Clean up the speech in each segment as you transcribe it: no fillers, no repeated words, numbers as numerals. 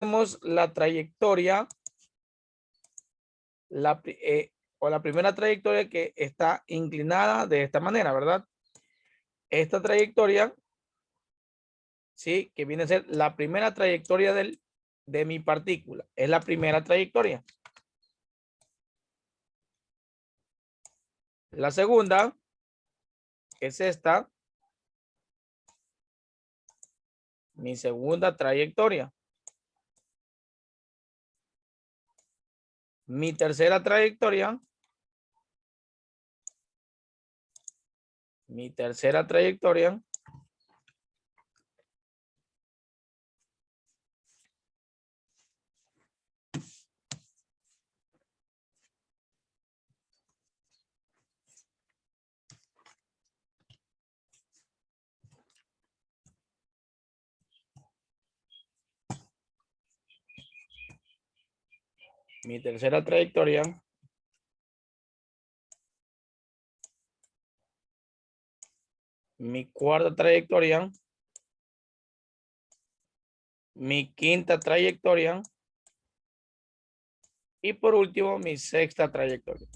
tenemos la trayectoria, o la primera trayectoria que está inclinada de esta manera, ¿verdad? Esta trayectoria, sí, que viene a ser la primera trayectoria de mi partícula. Es la primera trayectoria. La segunda es esta, mi segunda trayectoria. Mi tercera trayectoria. Mi tercera trayectoria. Mi tercera trayectoria. Mi cuarta trayectoria. Mi quinta trayectoria. Y por último, mi sexta trayectoria.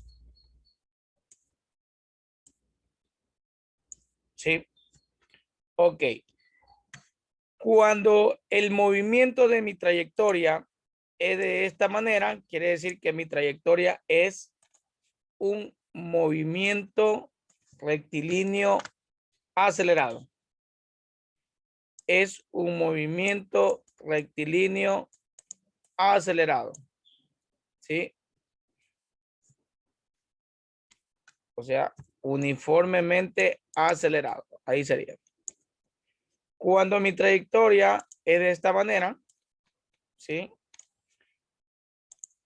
¿Sí? Ok. Cuando el movimiento de mi trayectoria es de esta manera, quiere decir que mi trayectoria es un movimiento rectilíneo acelerado. Es un movimiento rectilíneo acelerado. ¿Sí? O sea, uniformemente acelerado. Ahí sería. Cuando mi trayectoria es de esta manera, ¿sí?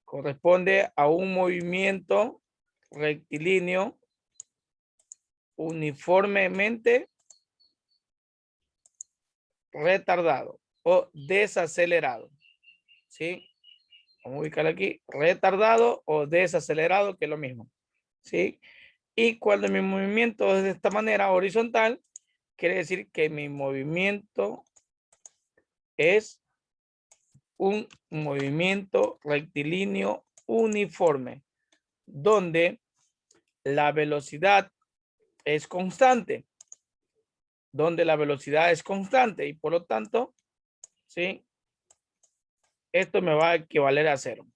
Corresponde a un movimiento rectilíneo uniformemente retardado o desacelerado. ¿Sí? Vamos a ubicar aquí, retardado o desacelerado, que es lo mismo. ¿Sí? Y cuando mi movimiento es de esta manera horizontal, quiere decir que mi movimiento es un movimiento rectilíneo uniforme, donde la velocidad es constante, y por lo tanto, ¿sí? Esto me va a equivaler a 0.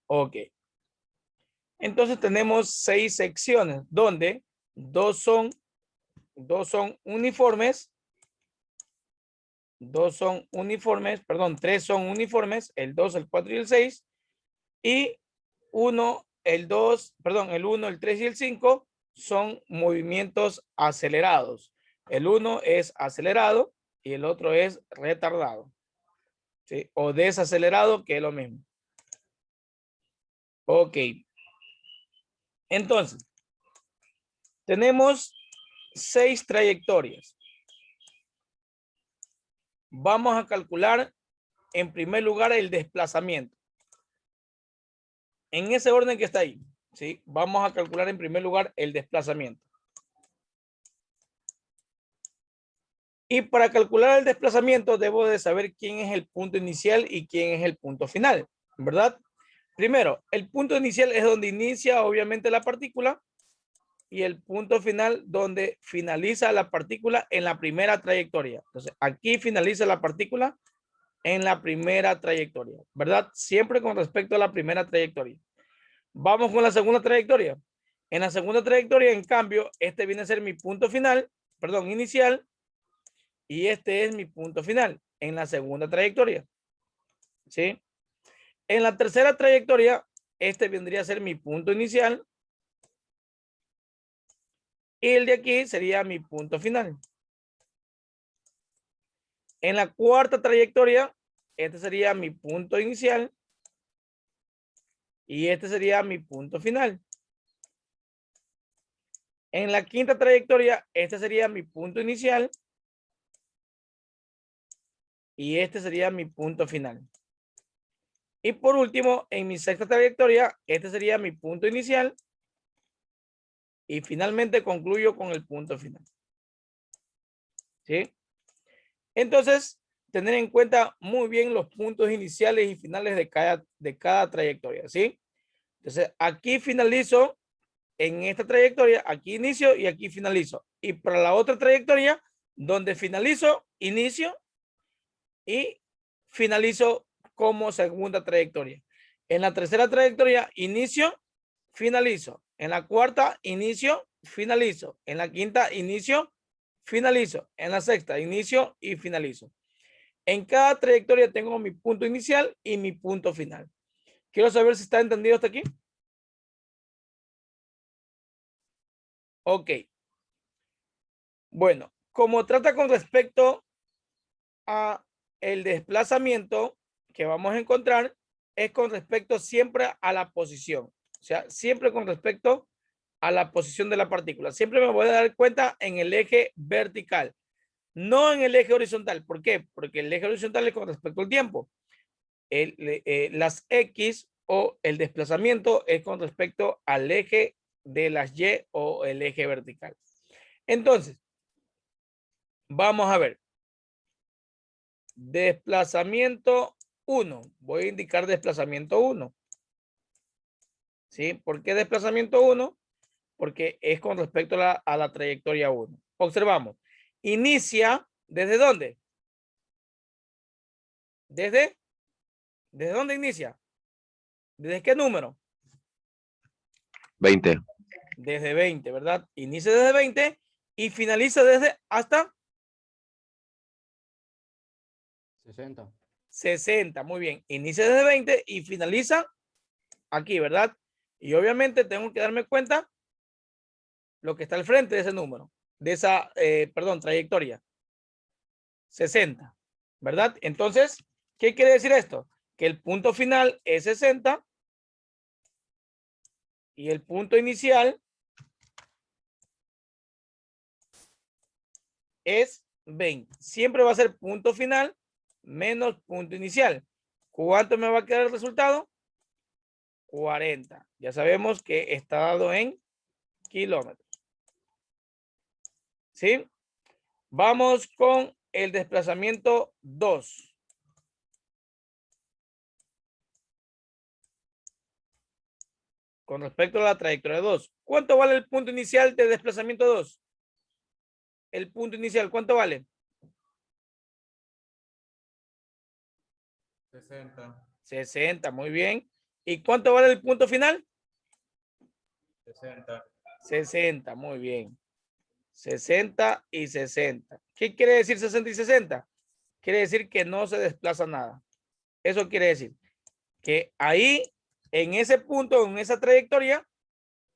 Ok. Entonces tenemos 6 secciones donde dos son uniformes, perdón, 3 son uniformes, el 2, el 4 y el 6, y el 1, el 3 y el 5 son movimientos acelerados. El 1 es acelerado y el otro es retardado, ¿sí? O desacelerado, que es lo mismo. Ok. Entonces, tenemos 6 trayectorias. Vamos a calcular en primer lugar el desplazamiento. En ese orden que está ahí, ¿sí? Vamos a calcular en primer lugar el desplazamiento. Y para calcular el desplazamiento debo de saber quién es el punto inicial y quién es el punto final, ¿verdad? Primero, el punto inicial es donde inicia obviamente la partícula y el punto final donde finaliza la partícula en la primera trayectoria. Entonces, aquí finaliza la partícula en la primera trayectoria, ¿verdad? Siempre con respecto a la primera trayectoria. Vamos con la segunda trayectoria. En la segunda trayectoria, en cambio, este viene a ser mi punto final, perdón, inicial, y este es mi punto final en la segunda trayectoria. ¿Sí? En la tercera trayectoria, este vendría a ser mi punto inicial y el de aquí sería mi punto final. En la cuarta trayectoria, este sería mi punto inicial y este sería mi punto final. En la quinta trayectoria, este sería mi punto inicial y este sería mi punto final. Y por último, en mi sexta trayectoria, este sería mi punto inicial y finalmente concluyo con el punto final. ¿Sí? Entonces, tener en cuenta muy bien los puntos iniciales y finales de cada trayectoria, ¿sí? Entonces, aquí finalizo en esta trayectoria, aquí inicio y aquí finalizo. Y para la otra trayectoria, donde finalizo, inicio y finalizo como segunda trayectoria. En la tercera trayectoria, inicio, finalizo. En la cuarta, inicio, finalizo. En la quinta, inicio, finalizo. En la sexta, inicio y finalizo. En cada trayectoria tengo mi punto inicial y mi punto final. Quiero saber si está entendido hasta aquí. Ok. Bueno, como trata con respecto a el desplazamiento que vamos a encontrar, es con respecto siempre a la posición. O sea, siempre con respecto a la posición de la partícula. Siempre me voy a dar cuenta en el eje vertical, no en el eje horizontal. ¿Por qué? Porque el eje horizontal es con respecto al tiempo. Las X o el desplazamiento es con respecto al eje de las Y o el eje vertical. Entonces, vamos a ver. Desplazamiento 1. Voy a indicar desplazamiento 1. ¿Sí? ¿Por qué desplazamiento 1? Porque es con respecto a la trayectoria 1. Observamos. Inicia, ¿desde dónde? ¿Desde dónde inicia? ¿Desde qué número? 20. Desde 20, ¿verdad? Inicia desde 20 y finaliza desde hasta 60. 60. Muy bien. Inicia desde 20 y finaliza aquí, ¿verdad? Y obviamente tengo que darme cuenta lo que está al frente de ese número, de esa, trayectoria. 60, ¿verdad? Entonces, ¿qué quiere decir esto? Que el punto final es 60 y el punto inicial es 20. Siempre va a ser punto final menos punto inicial. ¿Cuánto me va a quedar el resultado? 40. Ya sabemos que está dado en kilómetros. ¿Sí? Vamos con el desplazamiento 2. Con respecto a la trayectoria 2. ¿Cuánto vale el punto inicial de desplazamiento 2? El punto inicial, ¿cuánto vale? 60. 60, muy bien. ¿Y cuánto vale el punto final? 60. 60, muy bien. 60 y 60. ¿Qué quiere decir 60 y 60? Quiere decir que no se desplaza nada. Eso quiere decir que ahí, en ese punto, en esa trayectoria,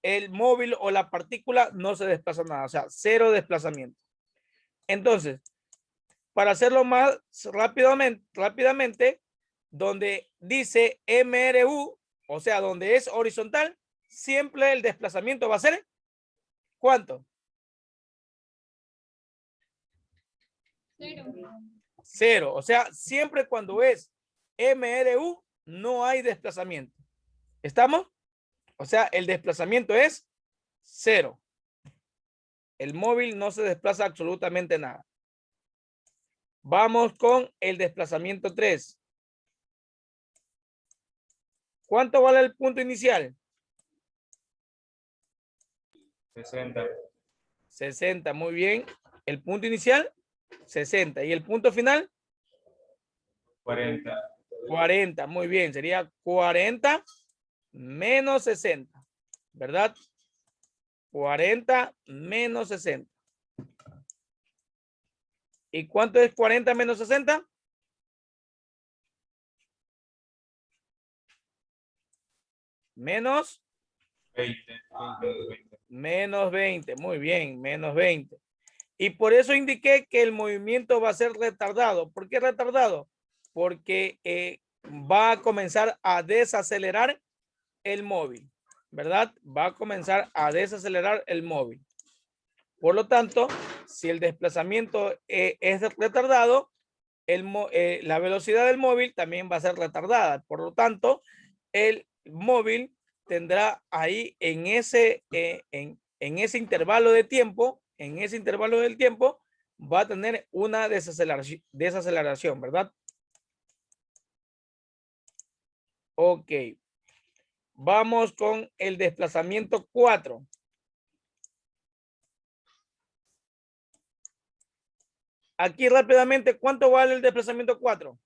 el móvil o la partícula no se desplaza nada. O sea, cero desplazamiento. Entonces, para hacerlo más rápidamente, donde dice MRU, o sea, donde es horizontal, siempre el desplazamiento va a ser ¿cuánto? 0. 0. O sea, siempre cuando es MRU no hay desplazamiento. ¿Estamos? O sea, el desplazamiento es 0. El móvil no se desplaza absolutamente nada. Vamos con el desplazamiento 3. ¿Cuánto vale el punto inicial? 60. 60, muy bien. El punto inicial, 60. ¿Y el punto final? 40. 40, muy bien. Sería 40 menos 60, ¿verdad? 40 menos 60. ¿Y cuánto es 40 menos 60? Menos 20. menos 20. Muy bien, menos 20. Y por eso indiqué que el movimiento va a ser retardado. ¿Por qué retardado? Porque va a comenzar a desacelerar el móvil, ¿verdad? Va a comenzar a desacelerar el móvil. Por lo tanto, si el desplazamiento es retardado, la velocidad del móvil también va a ser retardada. Por lo tanto, el móvil tendrá ahí en ese intervalo de tiempo, en ese intervalo del tiempo, va a tener una desaceleración, ¿verdad? Ok. Vamos con el desplazamiento 4. Aquí rápidamente, ¿cuánto vale el desplazamiento 4?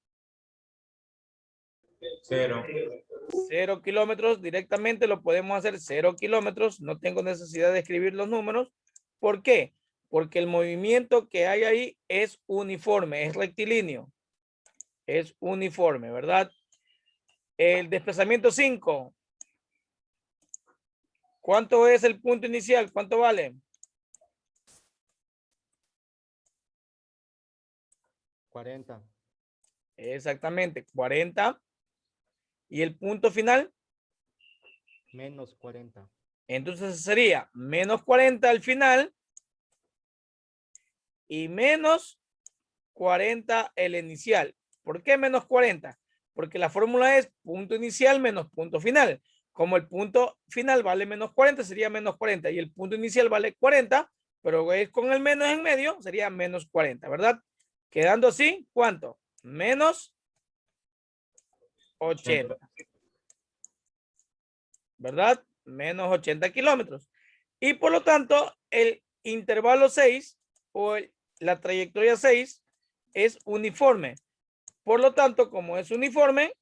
0. 0 kilómetros. Directamente lo podemos hacer 0 kilómetros. No tengo necesidad de escribir los números. ¿Por qué? Porque el movimiento que hay ahí es uniforme, es rectilíneo. Es uniforme, ¿verdad? El desplazamiento 5. ¿Cuánto es el punto inicial? ¿Cuánto vale? 40. Exactamente, 40. ¿Y el punto final? Menos 40. Entonces sería menos 40 al final y menos 40 el inicial. ¿Por qué menos 40? Porque la fórmula es punto inicial menos punto final. Como el punto final vale menos 40, sería menos 40 y el punto inicial vale 40, pero es con el menos en medio, sería menos 40, ¿verdad? Quedando así, ¿cuánto? Menos 80, ¿verdad? Menos 80 kilómetros. Y por lo tanto, el intervalo 6 o la trayectoria 6 es uniforme. Por lo tanto, como es uniforme,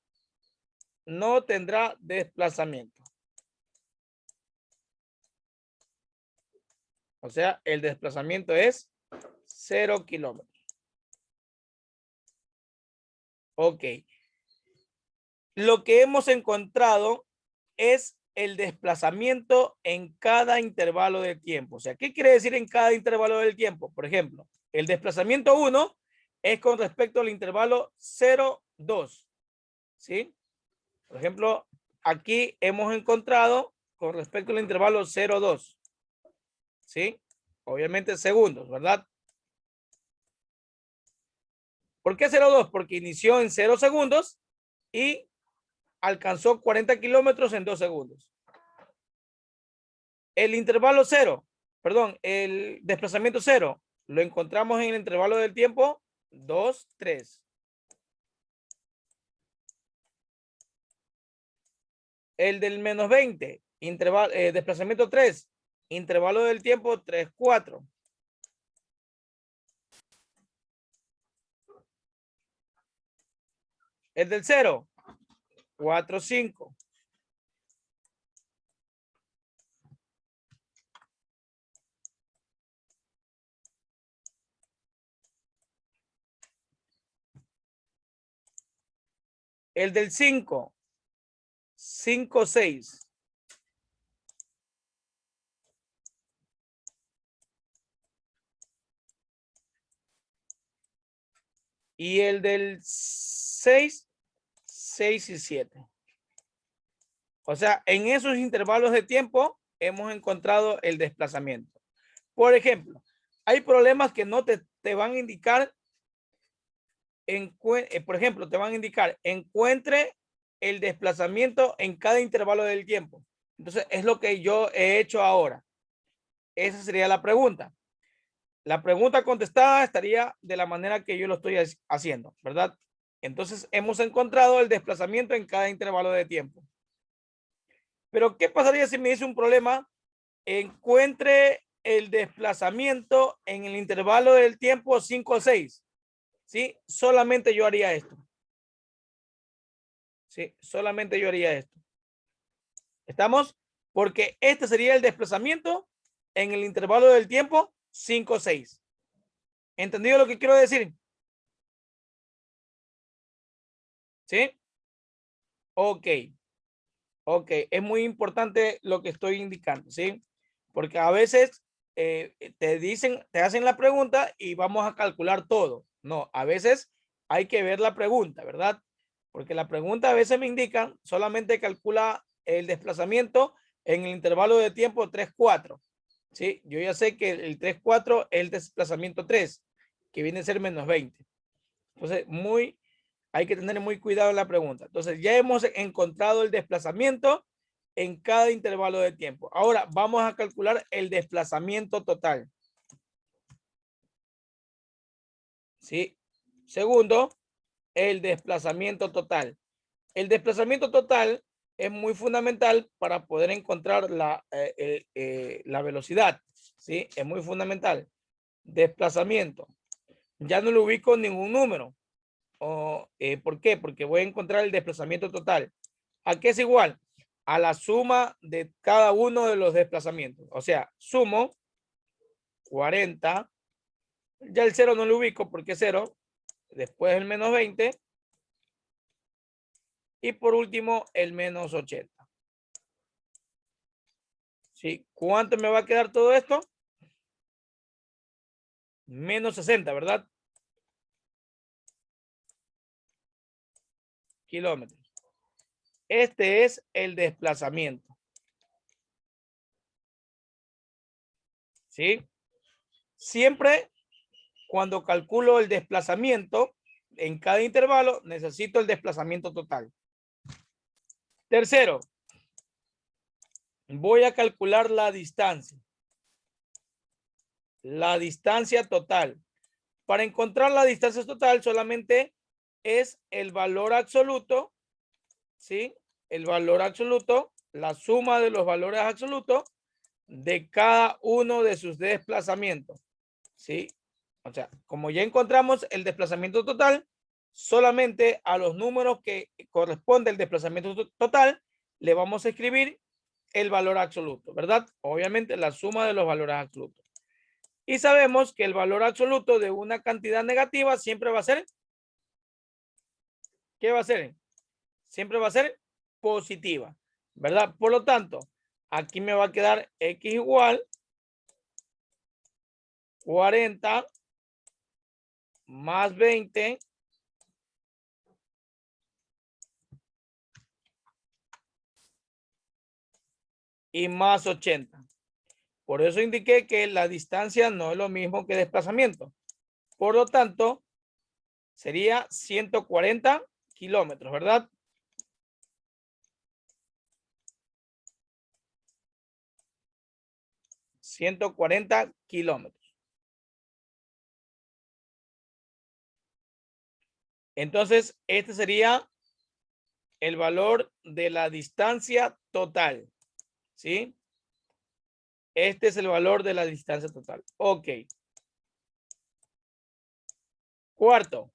no tendrá desplazamiento. O sea, el desplazamiento es 0 kilómetros. Ok. Lo que hemos encontrado es el desplazamiento en cada intervalo de tiempo. O sea, ¿qué quiere decir en cada intervalo del tiempo? Por ejemplo, el desplazamiento 1 es con respecto al intervalo 0, 2. ¿Sí? Por ejemplo, aquí hemos encontrado con respecto al intervalo 0, 2. ¿Sí? Obviamente segundos, ¿verdad? ¿Por qué 0,2? Porque inició en 0 segundos y alcanzó 40 kilómetros en 2 segundos. El intervalo 0, perdón, el desplazamiento 0, lo encontramos en el intervalo del tiempo 2, 3. El del menos 20, desplazamiento 3, intervalo del tiempo 3, 4. El del 0, 4, 5. El del 5, 5, 6. Y el del 6, 6 y 7. O sea, en esos intervalos de tiempo hemos encontrado el desplazamiento. Por ejemplo, hay problemas que no te van a indicar, por ejemplo, te van a indicar encuentre el desplazamiento en cada intervalo del tiempo. Entonces, es lo que yo he hecho ahora. Esa sería la pregunta. La pregunta contestada estaría de la manera que yo lo estoy haciendo, ¿verdad? Entonces, hemos encontrado el desplazamiento en cada intervalo de tiempo. Pero, ¿qué pasaría si me dice un problema? Encuentre el desplazamiento en el intervalo del tiempo 5 o 6. ¿Sí? Solamente yo haría esto. ¿Sí? Solamente yo haría esto. ¿Estamos? Porque este sería el desplazamiento en el intervalo del tiempo 5 o 6. ¿Entendido lo que quiero decir? ¿Sí? Ok. Ok. Es muy importante lo que estoy indicando, ¿sí? Porque a veces te hacen la pregunta y vamos a calcular todo. No, a veces hay que ver la pregunta, ¿verdad? Porque la pregunta a veces me indica solamente calcula el desplazamiento en el intervalo de tiempo 3, 4. ¿Sí? Yo ya sé que el 3, 4 es el desplazamiento 3, que viene a ser menos 20. Entonces, hay que tener muy cuidado en la pregunta. Entonces, ya hemos encontrado el desplazamiento en cada intervalo de tiempo. Ahora vamos a calcular el desplazamiento total. ¿sí? Segundo, el desplazamiento total. El desplazamiento total es muy fundamental para poder encontrar la velocidad, ¿sí? Es muy fundamental. Desplazamiento. Ya no le ubico ningún número. ¿Por qué? Porque voy a encontrar el desplazamiento total. ¿A qué es igual? A la suma de cada uno de los desplazamientos. O sea, sumo 40. Ya el 0 no lo ubico porque es 0. Después el menos 20. Y por último, el menos 80. ¿Sí? ¿Cuánto me va a quedar todo esto? Menos 60, ¿verdad? Kilómetros. Este es el desplazamiento. ¿Sí? Siempre cuando calculo el desplazamiento en cada intervalo, necesito el desplazamiento total. Tercero, voy a calcular la distancia. La distancia total. Para encontrar la distancia total solamente es el valor absoluto, ¿sí? El valor absoluto, la suma de los valores absolutos de cada uno de sus desplazamientos, ¿sí? O sea, como ya encontramos el desplazamiento total, solamente a los números que corresponde el desplazamiento total le vamos a escribir el valor absoluto, ¿verdad? Obviamente la suma de los valores absolutos. Y sabemos que el valor absoluto de una cantidad negativa siempre va a ser, ¿qué va a ser? Siempre va a ser positiva, ¿verdad? Por lo tanto, aquí me va a quedar x igual 40 más 20 y más 80. Por eso indiqué que la distancia no es lo mismo que desplazamiento. Por lo tanto, sería 140 kilómetros, ¿verdad? $140. Entonces, este sería el valor de la distancia total, ¿sí? Este es el valor de la distancia total. Ok. Cuarto,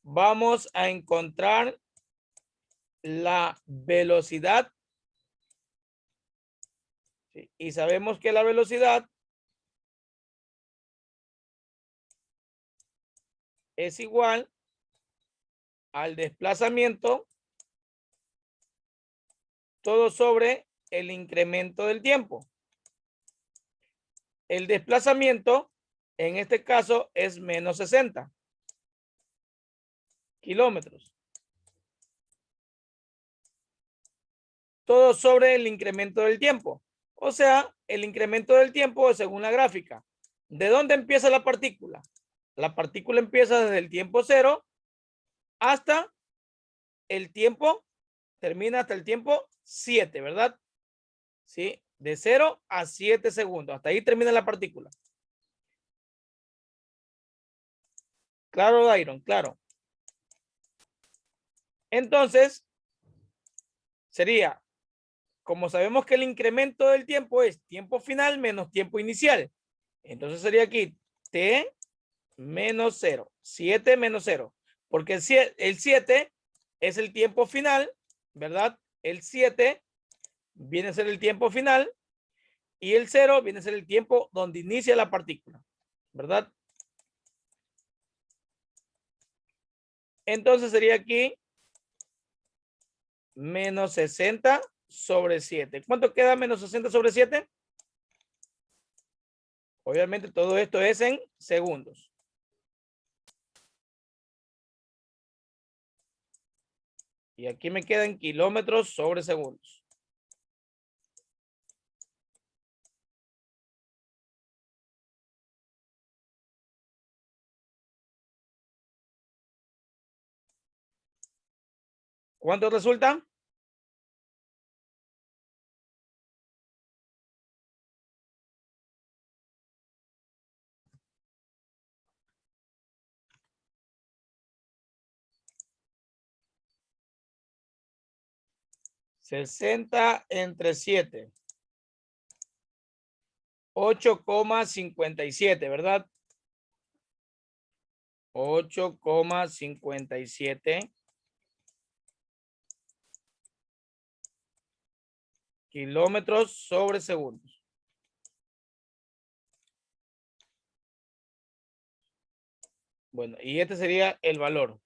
vamos a encontrar la velocidad. ¿Sí? Y sabemos que la velocidad es igual al desplazamiento todo sobre el incremento del tiempo. El desplazamiento en este caso es menos 60 kilómetros. Todo sobre el incremento del tiempo. O sea, el incremento del tiempo según la gráfica. ¿De dónde empieza la partícula? La partícula empieza desde el tiempo 0 hasta el tiempo, termina hasta el tiempo 7, ¿verdad? ¿Sí? De 0 a 7 segundos. Hasta ahí termina la partícula. Claro, Dairon, claro. Entonces, sería, como sabemos que el incremento del tiempo es tiempo final menos tiempo inicial. Entonces sería aquí t menos 0, 7 menos 0. Porque el 7 es el tiempo final, ¿verdad? El 7 viene a ser el tiempo final y el 0 viene a ser el tiempo donde inicia la partícula, ¿verdad? Entonces sería aquí menos 60 sobre 7. ¿Cuánto queda menos 60 sobre 7? Obviamente todo esto es en segundos. Y aquí me quedan kilómetros sobre segundos. ¿Cuánto resulta? 60 entre 7. 8,57, ¿verdad? 8,57 kilómetros sobre segundos. Bueno, y este sería el valor.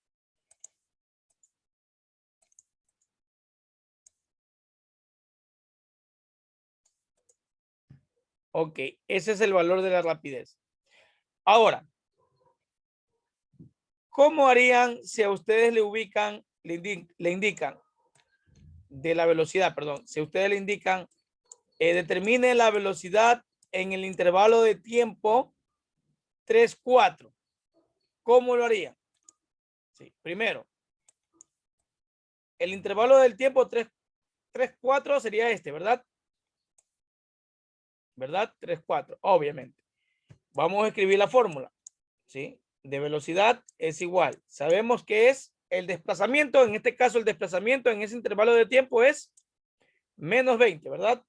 Ok, ese es el valor de la rapidez. Ahora, ¿cómo harían si a ustedes le ubican, le indican de la velocidad, perdón, si ustedes le indican, determine la velocidad en el intervalo de tiempo 3, 4? ¿Cómo lo harían? Sí, primero, el intervalo del tiempo 3, 4 sería este, ¿verdad? ¿Verdad? 3, 4, obviamente. Vamos a escribir la fórmula, ¿sí? De velocidad es igual. Sabemos que es el desplazamiento, en este caso el desplazamiento en ese intervalo de tiempo es menos 20, ¿verdad?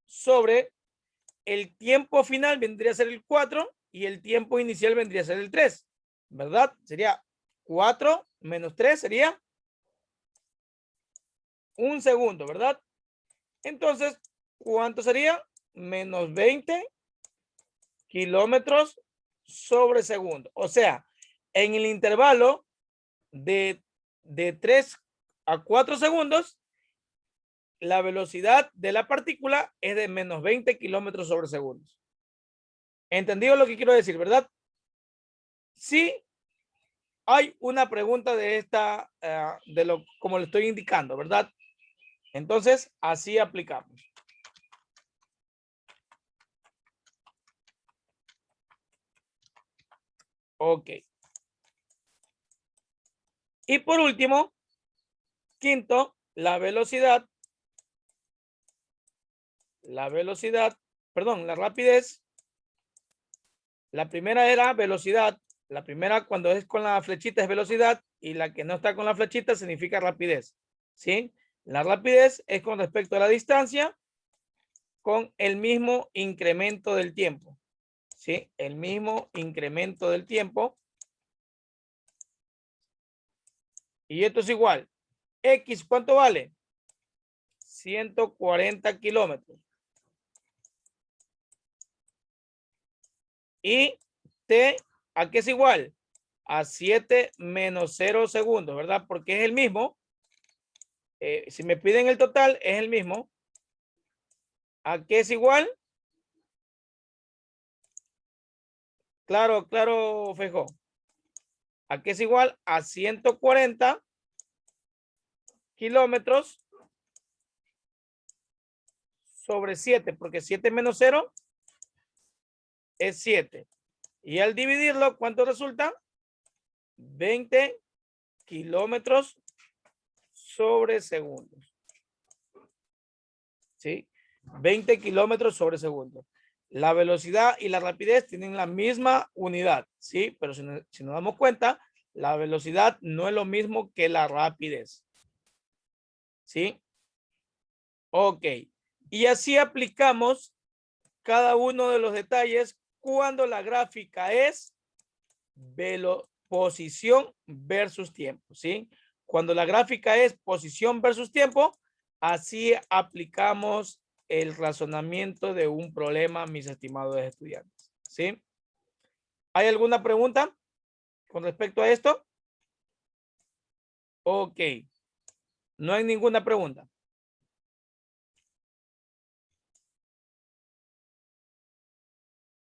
Sobre el tiempo final vendría a ser el 4 y el tiempo inicial vendría a ser el 3, ¿verdad? Sería 4 menos 3 sería 1 segundo, ¿verdad? Entonces, ¿cuánto sería? Menos 20 kilómetros sobre segundo. O sea, en el intervalo de 3 a 4 segundos, la velocidad de la partícula es de menos 20 kilómetros sobre segundo. ¿Entendido lo que quiero decir, verdad? Sí, hay una pregunta de esta, de lo como le estoy indicando, ¿verdad? Entonces, así aplicamos. Ok. Y por último, quinto, la velocidad, perdón, la rapidez. La primera era velocidad. La primera cuando es con la flechita es velocidad y la que no está con la flechita significa rapidez. ¿Sí? La rapidez es con respecto a la distancia con el mismo incremento del tiempo. ¿Sí? El mismo incremento del tiempo. Y esto es igual. X, ¿cuánto vale? 140 kilómetros. Y T, ¿a qué es igual? A 7 menos 0 segundos, ¿verdad? Porque es el mismo. Si me piden el total, es el mismo. ¿A qué es igual? Claro, claro, Fejo. ¿A qué es igual? A 140 kilómetros sobre 7, porque 7 menos 0 es 7. Y al dividirlo, ¿cuánto resulta? 20 kilómetros sobre segundos. ¿Sí? 20 kilómetros sobre segundo. La velocidad y la rapidez tienen la misma unidad, ¿sí? Pero si nos damos cuenta, la velocidad no es lo mismo que la rapidez. ¿Sí? Ok. Y así aplicamos cada uno de los detalles cuando la gráfica es posición versus tiempo, ¿sí? Cuando la gráfica es posición versus tiempo, así aplicamos el razonamiento de un problema, mis estimados estudiantes, ¿sí? ¿Hay alguna pregunta con respecto a esto? Ok. No hay ninguna pregunta.